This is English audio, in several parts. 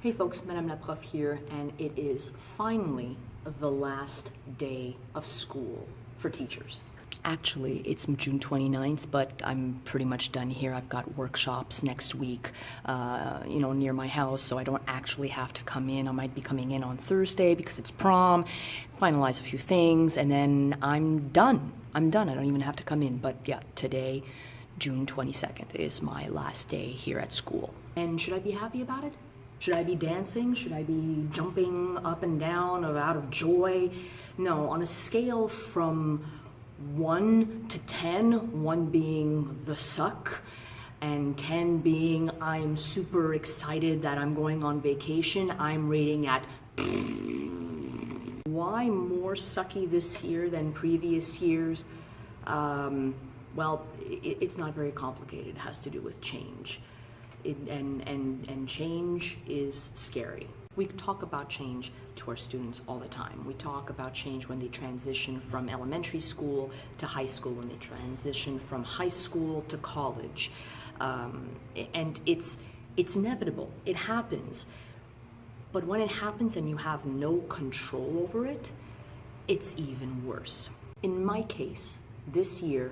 Hey folks, Madame la Prof here, and it is finally the last day of school for teachers. Actually, it's June 29th, but I'm pretty much done here. I've got workshops next week, near my house, so I don't actually have to come in. I might be coming in on Thursday because it's prom, finalize a few things, and then I'm done. I don't even have to come in, but yeah, today, June 22nd, is my last day here at school. And should I be happy about it? Should I be dancing? Should I be jumping up and down out of joy? No, on a scale from 1 to 10, 1 being the suck, and 10 being I'm super excited that I'm going on vacation, I'm rating at why more sucky this year than previous years? It's not very complicated. It has to do with change. And change is scary. We talk about change to our students all the time. We talk about change when they transition from elementary school to high school, when they transition from high school to college. And it's inevitable. It happens. But when it happens and you have no control over it, it's even worse. In my case, this year,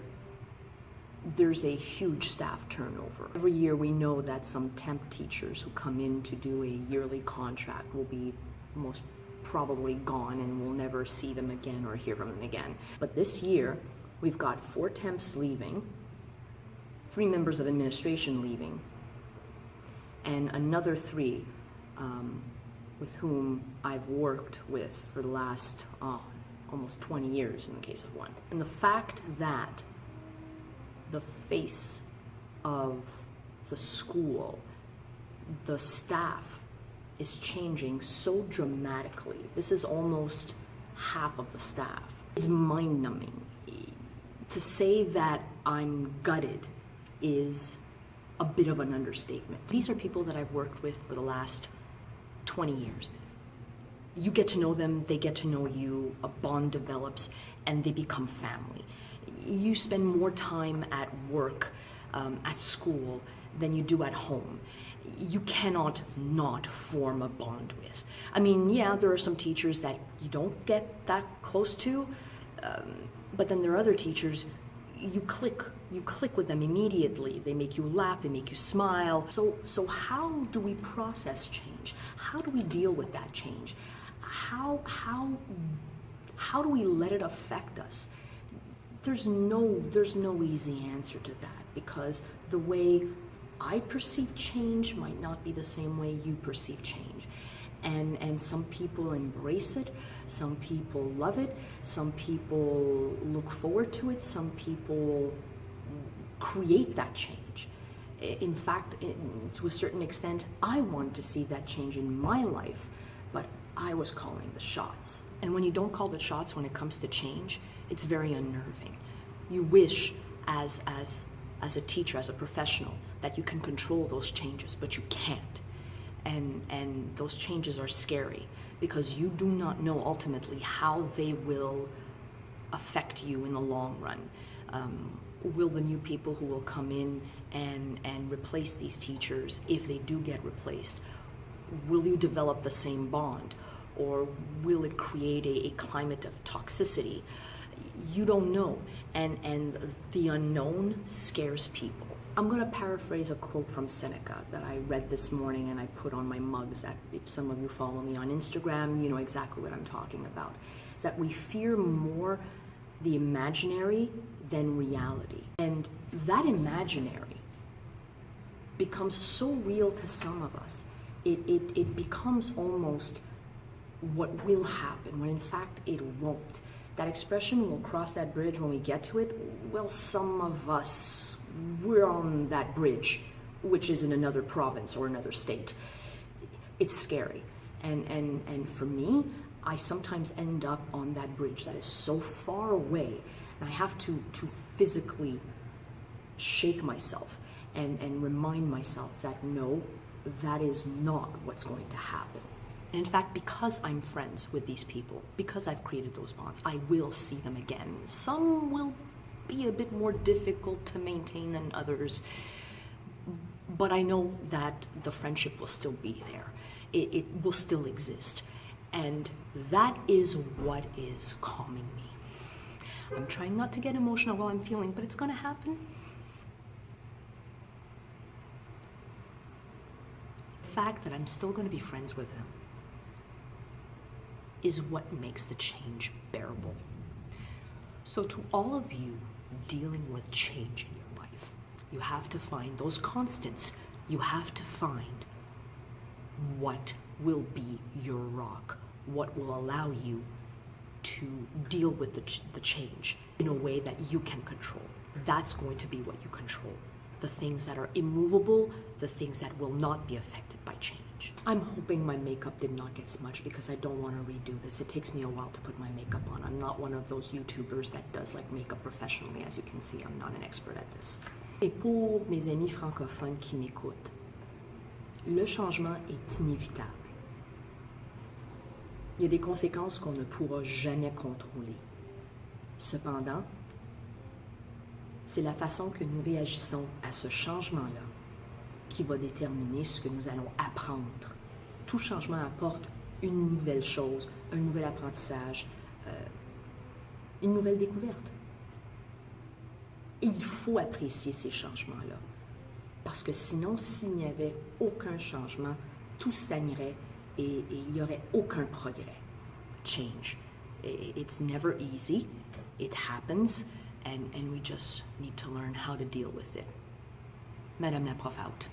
there's a huge staff turnover. Every year we know that some temp teachers who come in to do a yearly contract will be most probably gone and we'll never see them again or hear from them again. But this year, we've got 4 temps leaving, 3 members of administration leaving, and another 3 with whom I've worked with for the last almost 20 years in the case of one. And the fact that the face of the school, the staff, is changing so dramatically. This is almost half of the staff. It's mind-numbing. To say that I'm gutted is a bit of an understatement. These are people that I've worked with for the last 20 years. You get to know them, they get to know you, a bond develops, and they become family. You spend more time at work, at school, than you do at home. You cannot not form a bond with. I mean, yeah, there are some teachers that you don't get that close to, but then there are other teachers, you click with them immediately. They make you laugh, they make you smile. So how do we process change? How do we deal with that change? How do we let it affect us? There's no easy answer to that, because the way I perceive change might not be the same way you perceive change. And some people embrace it, some people love it, some people look forward to it, some people create that change. In fact, to a certain extent, I wanted to see that change in my life, but I was calling the shots. And when you don't call the shots when it comes to change, it's very unnerving. You wish, as a teacher, as a professional, that you can control those changes, but you can't. And those changes are scary because you do not know ultimately how they will affect you in the long run. Will the new people who will come in and replace these teachers, if they do get replaced, will you develop the same bond? Or will it create a climate of toxicity? You don't know, and the unknown scares people. I'm going to paraphrase a quote from Seneca that I read this morning and I put on my mugs. That if some of you follow me on Instagram, you know exactly what I'm talking about. Is that we fear more the imaginary than reality. And that imaginary becomes so real to some of us, it becomes almost what will happen, when in fact it won't. That expression, we'll cross that bridge when we get to it. Well, some of us, we're on that bridge, which is in another province or another state. It's scary. And for me, I sometimes end up on that bridge that is so far away, and I have to physically shake myself and remind myself that no, that is not what's going to happen. And in fact, because I'm friends with these people, because I've created those bonds, I will see them again. Some will be a bit more difficult to maintain than others, but I know that the friendship will still be there. it will still exist. And that is what is calming me. I'm trying not to get emotional while I'm feeling, but it's going to happen. The fact that I'm still going to be friends with him is what makes the change bearable. So to all of you dealing with change in your life, you have to find those constants. You have to find what will be your rock, what will allow you to deal with the change in a way that you can control. That's going to be what you control. The things that are immovable, the things that will not be affected by change. I'm hoping my makeup did not get smudged because I don't want to redo this. It takes me a while to put my makeup on. I'm not one of those YouTubers that does like makeup professionally. As you can see, I'm not an expert at this. Et pour mes amis francophones qui m'écoutent, le changement est inévitable. Il y a des conséquences qu'on ne pourra jamais contrôler. Cependant, c'est la façon que nous réagissons à ce changement-là qui va déterminer ce que nous allons apprendre. Tout changement apporte une nouvelle chose, un nouvel apprentissage, une nouvelle découverte. Et il faut apprécier ces changements-là. Parce que sinon, s'il n'y avait aucun changement, tout stagnerait et il n'y aurait aucun progrès. Change. It's never easy. It happens. And we just need to learn how to deal with it. Madame la prof out.